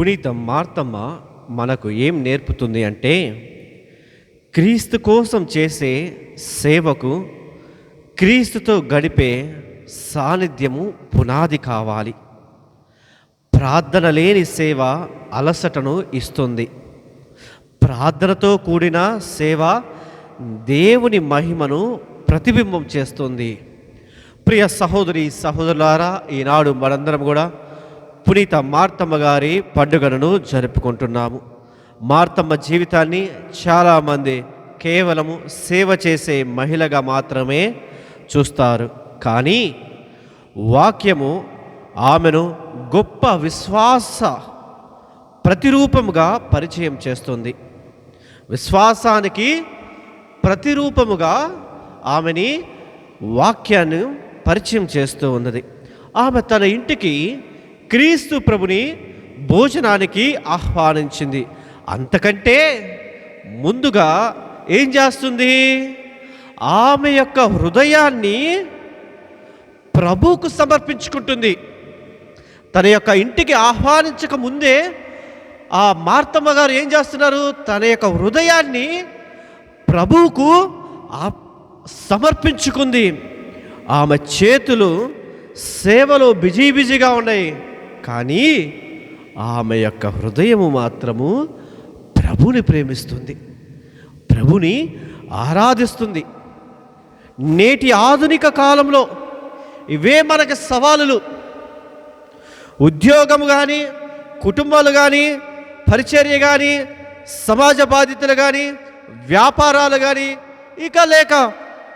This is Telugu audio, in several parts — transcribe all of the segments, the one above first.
పునీత మార్తమ్మ మనకు ఏం నేర్పుతుంది అంటే, క్రీస్తు కోసం చేసే సేవకు క్రీస్తుతో గడిపే సాన్నిధ్యము పునాది కావాలి. ప్రార్థన లేని సేవ అలసటను ఇస్తుంది. ప్రార్థనతో కూడిన సేవ దేవుని మహిమను ప్రతిబింబం చేస్తుంది. ప్రియ సహోదరి సహోదరులారా, ఈనాడు మనందరం కూడా పునీత మార్తమ్మ గారి పండుగను జరుపుకుంటున్నాము. మార్తమ్మ జీవితాన్ని చాలామంది కేవలము సేవ చేసే మహిళగా మాత్రమే చూస్తారు. కానీ వాక్యము ఆమెను గొప్ప విశ్వాస ప్రతిరూపముగా పరిచయం చేస్తుంది. విశ్వాసానికి ప్రతిరూపముగా ఆమెని వాక్యాన్ని పరిచయం చేస్తూ ఉన్నది. ఆమె తన ఇంటికి క్రీస్తు ప్రభుని భోజనానికి ఆహ్వానించింది. అంతకంటే ముందుగా ఏం చేస్తుంది? ఆమె యొక్క హృదయాన్ని ప్రభువుకు సమర్పించుకుంటుంది. తన యొక్క ఇంటికి ఆహ్వానించక ముందే ఆ మార్తమ్మ గారు ఏం చేస్తున్నారు? తన యొక్క హృదయాన్ని ప్రభువుకు సమర్పించుకుంది. ఆమె చేతులు సేవలో బిజీగా ఉన్నాయి, కానీ ఆమె యొక్క హృదయము మాత్రము ప్రభుని ప్రేమిస్తుంది, ప్రభుని ఆరాధిస్తుంది. నేటి ఆధునిక కాలంలో ఇవే మనకి సవాలులు. ఉద్యోగం కానీ, కుటుంబాలు కానీ, పరిచర్య కానీ, సమాజ బాధ్యతలు కానీ, వ్యాపారాలు కానీ, ఇక లేక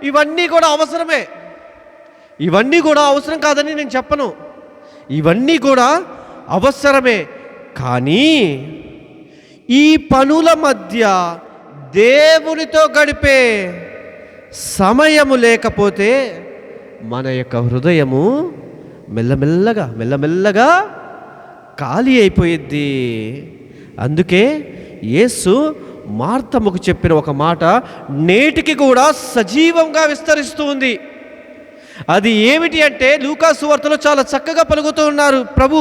ఇవన్నీ కూడా అవసరమే. ఇవన్నీ కూడా అవసరం కాదని నేను చెప్పను, ఇవన్నీ కూడా అవసరమే. కానీ ఈ పనుల మధ్య దేవునితో గడిపే సమయము లేకపోతే మన యొక్క హృదయము మెల్లమెల్లగా ఖాళీ అయిపోయిద్ది. అందుకే యేసు మార్తమ్మకు చెప్పిన ఒక మాట నేటికి కూడా సజీవంగా విస్తరిస్తూ ఉంది. అది ఏమిటి అంటే, లూకా సువార్తలో చాలా చక్కగా పలుకుతూ ఉన్నారు ప్రభు.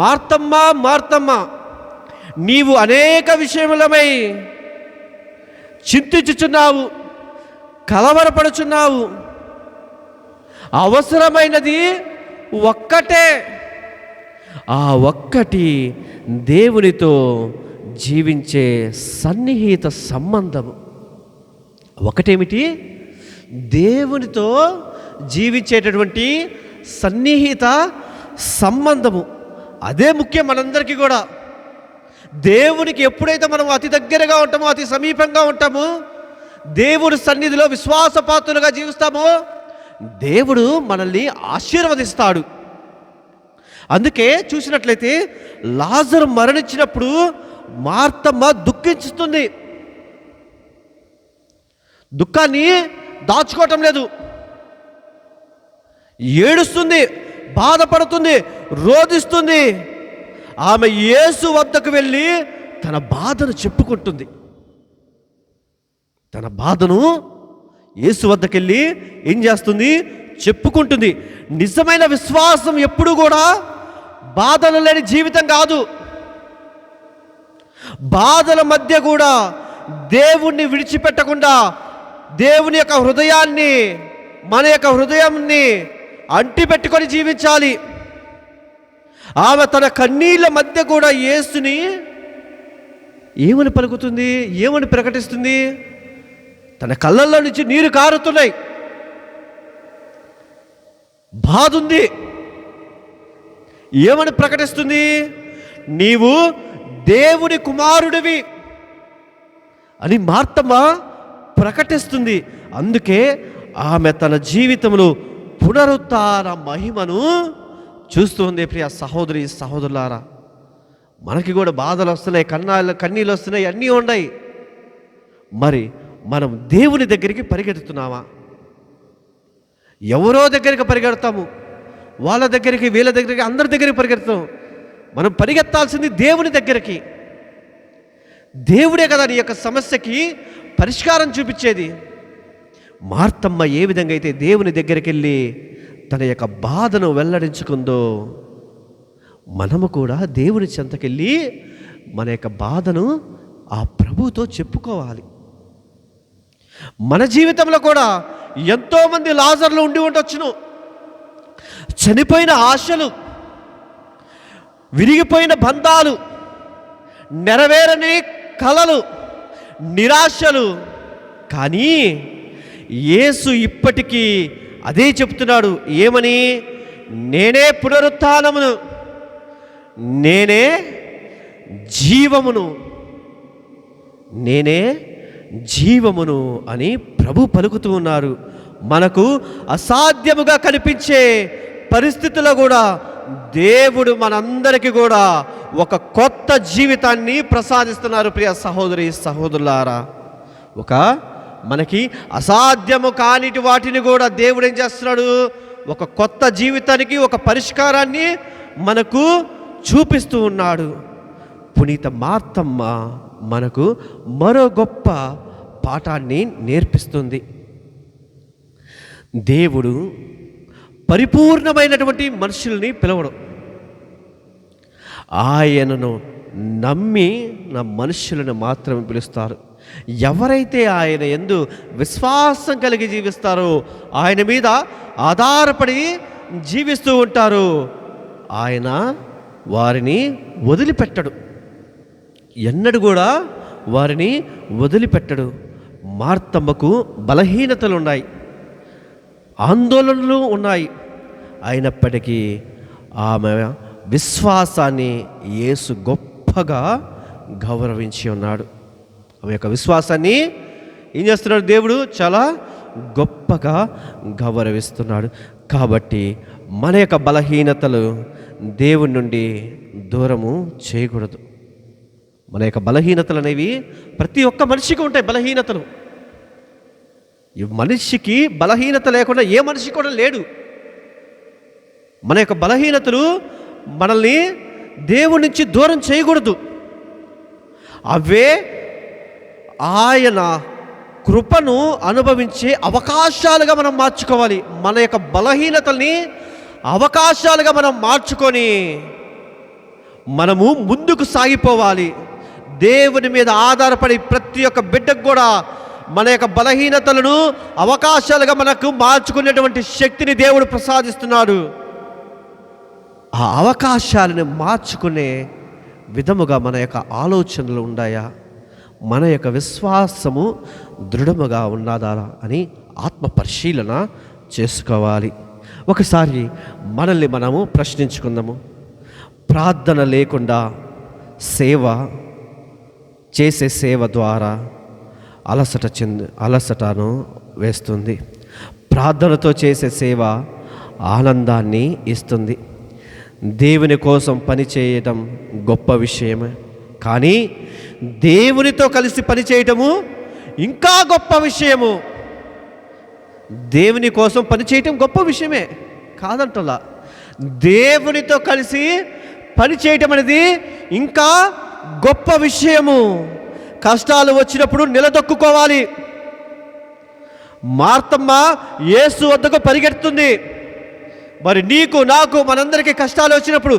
మార్తమ్మ మార్తమ్మ, నీవు అనేక విషయములమై చింతించుచున్నావు, కలవరపడుచున్నావు. అవసరమైనది ఒక్కటే, ఆ ఒక్కటి దేవునితో జీవించే సన్నిహిత సంబంధము. ఒకటేమిటి? దేవునితో జీవించేటటువంటి సన్నిహిత సంబంధము. అదే ముఖ్యం మనందరికీ కూడా. దేవునికి ఎప్పుడైతే మనం అతి దగ్గరగా ఉంటామో, అతి సమీపంగా ఉంటామో, దేవుడి సన్నిధిలో విశ్వాసపాత్రులుగా జీవిస్తామో, దేవుడు మనల్ని ఆశీర్వదిస్తాడు. అందుకే చూసినట్లయితే లాజరు మరణించినప్పుడు మార్తమ్మ దుఃఖిస్తుంది. దుఃఖాన్ని దాచుకోవటం లేదు, ఏడుస్తుంది, బాధపడుతుంది, రోధిస్తుంది. ఆమె యేసు వద్దకు వెళ్ళి తన బాధను చెప్పుకుంటుంది. తన బాధను యేసు వద్దకు వెళ్ళి ఏం చేస్తుంది? చెప్పుకుంటుంది. నిజమైన విశ్వాసం ఎప్పుడు కూడా బాధలు లేని జీవితం కాదు. బాధల మధ్య కూడా దేవుణ్ణి విడిచిపెట్టకుండా దేవుని యొక్క హృదయాన్ని, మన యొక్క హృదయాన్ని అంటిపెట్టుకొని జీవించాలి. ఆమె తన కన్నీళ్ళ మధ్య కూడా యేసుని ఏమని పలుకుతుంది, ఏమని ప్రకటిస్తుంది? తన కళ్ళల్లో నుంచి నీరు కారుతున్నాయి, బాధ ఉంది. ఏమని ప్రకటిస్తుంది? నీవు దేవుని కుమారుడివి అని మార్తమ్మ ప్రకటిస్తుంది. అందుకే ఆమె తన జీవితంలో పునరుత్థాన మహిమను చూస్తుంది. ప్రియ సహోదరి సహోదరులారా, మనకి కూడా బాధలు వస్తున్నాయి, కన్నీళ్ళు వస్తున్నాయి, అన్నీ ఉన్నాయి. మరి మనం దేవుని దగ్గరికి పరిగెడుతున్నామా? ఎవరో దగ్గరికి పరిగెడతాము, వాళ్ళ దగ్గరికి, వీళ్ళ దగ్గరికి, అందరి దగ్గరికి పరిగెడతాం. మనం పరిగెత్తాల్సింది దేవుని దగ్గరికి. దేవుడే కదా నీ యొక్క సమస్యకి పరిష్కారం చూపించేది. మార్తమ్మ ఏ విధంగా అయితే దేవుని దగ్గరికి వెళ్ళి తన యొక్క బాధను వెల్లడించుకుందో, మనము కూడా దేవుని చెంతకెళ్ళి మన యొక్క బాధను ఆ ప్రభువుతో చెప్పుకోవాలి. మన జీవితంలో కూడా ఎంతోమంది లాజర్లు ఉండి ఉండొచ్చును. చనిపోయిన ఆశలు, విరిగిపోయిన బంధాలు, నెరవేరని కలలు, నిరాశలు. కానీ యేసు ఇప్పటికీ అదే చెప్తున్నాడు. ఏమని? నేనే పునరుత్థానమును, నేనే జీవమును, నేనే జీవమును అని ప్రభు పలుకుతూ ఉన్నారు. మనకు అసాధ్యముగా కనిపించే పరిస్థితుల్లో కూడా దేవుడు మనందరికీ కూడా ఒక కొత్త జీవితాన్ని ప్రసాదిస్తున్నారు. ప్రియ సహోదరి సహోదరులారా, ఒక మనకి అసాధ్యము కానిటి వాటిని కూడా దేవుడు ఏం చేస్తున్నాడు? ఒక కొత్త జీవితానికి ఒక పరిష్కారాన్ని మనకు చూపిస్తూ ఉన్నాడు. పునీత మార్తమ్మ మనకు మరో గొప్ప పాఠాన్ని నేర్పిస్తుంది. దేవుడు పరిపూర్ణమైనటువంటి మనుషుల్ని పిలవడం, ఆయనను నమ్మిన మనుషులను మాత్రమే పిలుస్తారు. ఎవరైతే ఆయన యందు విశ్వాసం కలిగి జీవిస్తారో, ఆయన మీద ఆధారపడి జీవిస్తూ ఉంటారో, ఆయన వారిని వదిలిపెట్టడు. ఎన్నడూ కూడా వారిని వదిలిపెట్టడు. మార్తమ్మకు బలహీనతలు ఉన్నాయి, ఆందోళనలు ఉన్నాయి. అయినప్పటికీ ఆమె విశ్వాసాన్ని యేసు గొప్పగా గౌరవించి ఉన్నాడు. ఆమె యొక్క విశ్వాసాన్ని ఏం చేస్తున్నాడు? దేవుడు చాలా గొప్పగా గౌరవిస్తున్నాడు. కాబట్టి మన యొక్క బలహీనతలు దేవుని నుండి దూరము చేయకూడదు. మన యొక్క బలహీనతలు అనేవి ప్రతి ఒక్క మనిషికి ఉంటాయి. బలహీనతలు, ఈ మనిషికి బలహీనత లేకుండా ఏ మనిషి కూడా లేడు. మన యొక్క బలహీనతలు మనల్ని దేవుడి నుంచి దూరం చేయకూడదు. అవే ఆయన కృపను అనుభవించే అవకాశాలుగా మనం మార్చుకోవాలి. మన యొక్క బలహీనతల్ని అవకాశాలుగా మనం మార్చుకొని మనము ముందుకు సాగిపోవాలి. దేవుని మీద ఆధారపడి ప్రతి ఒక్క బిడ్డకు కూడా మన యొక్క బలహీనతలను అవకాశాలుగా మనకు మార్చుకునేటువంటి శక్తిని దేవుడు ప్రసాదిస్తున్నాడు. ఆ అవకాశాలను మార్చుకునే విధముగా మన యొక్క ఆలోచనలు ఉన్నాయా, మన యొక్క విశ్వాసము దృఢముగా ఉన్నదా అని ఆత్మ పరిశీలన చేసుకోవాలి. ఒకసారి మనల్ని మనము ప్రశ్నించుకుందాము. ప్రార్థన లేకుండా చేసే సేవ ద్వారా అలసటను వేస్తుంది. ప్రార్థనతో చేసే సేవ ఆనందాన్ని ఇస్తుంది. దేవుని కోసం పనిచేయటం గొప్ప విషయమే, కానీ దేవునితో కలిసి పనిచేయటము ఇంకా గొప్ప విషయము. దేవుని కోసం పనిచేయటం గొప్ప విషయమే కాదంటలా, దేవునితో కలిసి పనిచేయటం అనేది ఇంకా గొప్ప విషయము. కష్టాలు వచ్చినప్పుడు నిలదొక్కుకోవాలి. మార్తమ్మ యేసు వద్దకు పరిగెడుతుంది. మరి నీకు నాకు మనందరికీ కష్టాలు వచ్చినప్పుడు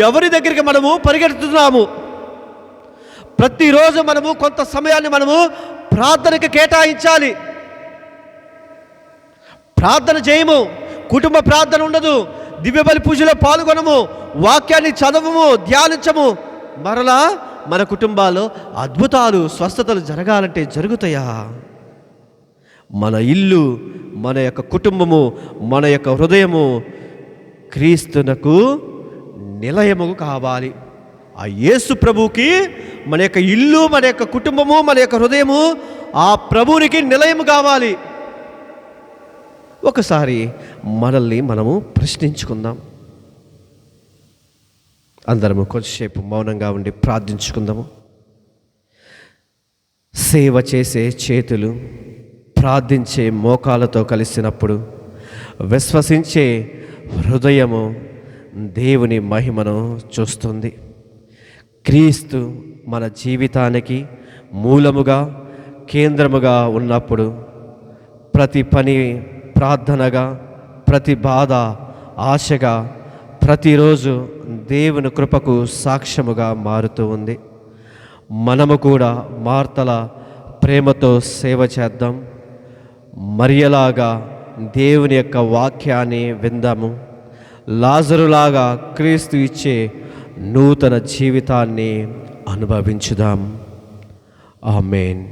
ఎవరి దగ్గరికి మనము పరిగెడుతున్నాము? ప్రతిరోజు మనము కొంత సమయాన్ని మనము ప్రార్థనకి కేటాయించాలి. ప్రార్థన చేయము, కుటుంబ ప్రార్థన ఉండదు, దివ్యబలి పూజలో పాల్గొనము, వాక్యాన్ని చదవము, ధ్యానించము. మరలా మన కుటుంబాల్లో అద్భుతాలు, స్వస్థతలు జరగాలంటే జరుగుతాయా? మన ఇల్లు, మన యొక్క కుటుంబము, మన యొక్క హృదయము క్రీస్తునకు నిలయము కావాలి. ఆ యేసు ప్రభువుకి మన యొక్క ఇల్లు, మన యొక్క కుటుంబము, మన యొక్క హృదయము ఆ ప్రభువునికి నిలయము కావాలి. ఒకసారి మనల్ని మనము ప్రశ్నించుకుందాం. అందరము కొంచెంసేపు మౌనంగా ఉండి ప్రార్థించుకుందాము. సేవ చేసే చేతులు ప్రార్థించే మోకాలతో కలిసినప్పుడు విశ్వసించే హృదయము దేవుని మహిమను చూస్తుంది. క్రీస్తు మన జీవితానికి మూలముగా, కేంద్రముగా ఉన్నప్పుడు ప్రతి పని ప్రార్థనగా, ప్రతి బాధ ఆశగా, ప్రతిరోజు దేవుని కృపకు సాక్ష్యముగా మారుతూ ఉంది. మనము కూడా మార్తల ప్రేమతో సేవ చేద్దాం. మరియలాగా దేవుని యొక్క వాక్యాన్ని విందాము. లాజరులాగా క్రీస్తు ఇచ్చే నూతన జీవితాన్ని అనుభవించుదాం. ఆమేన్.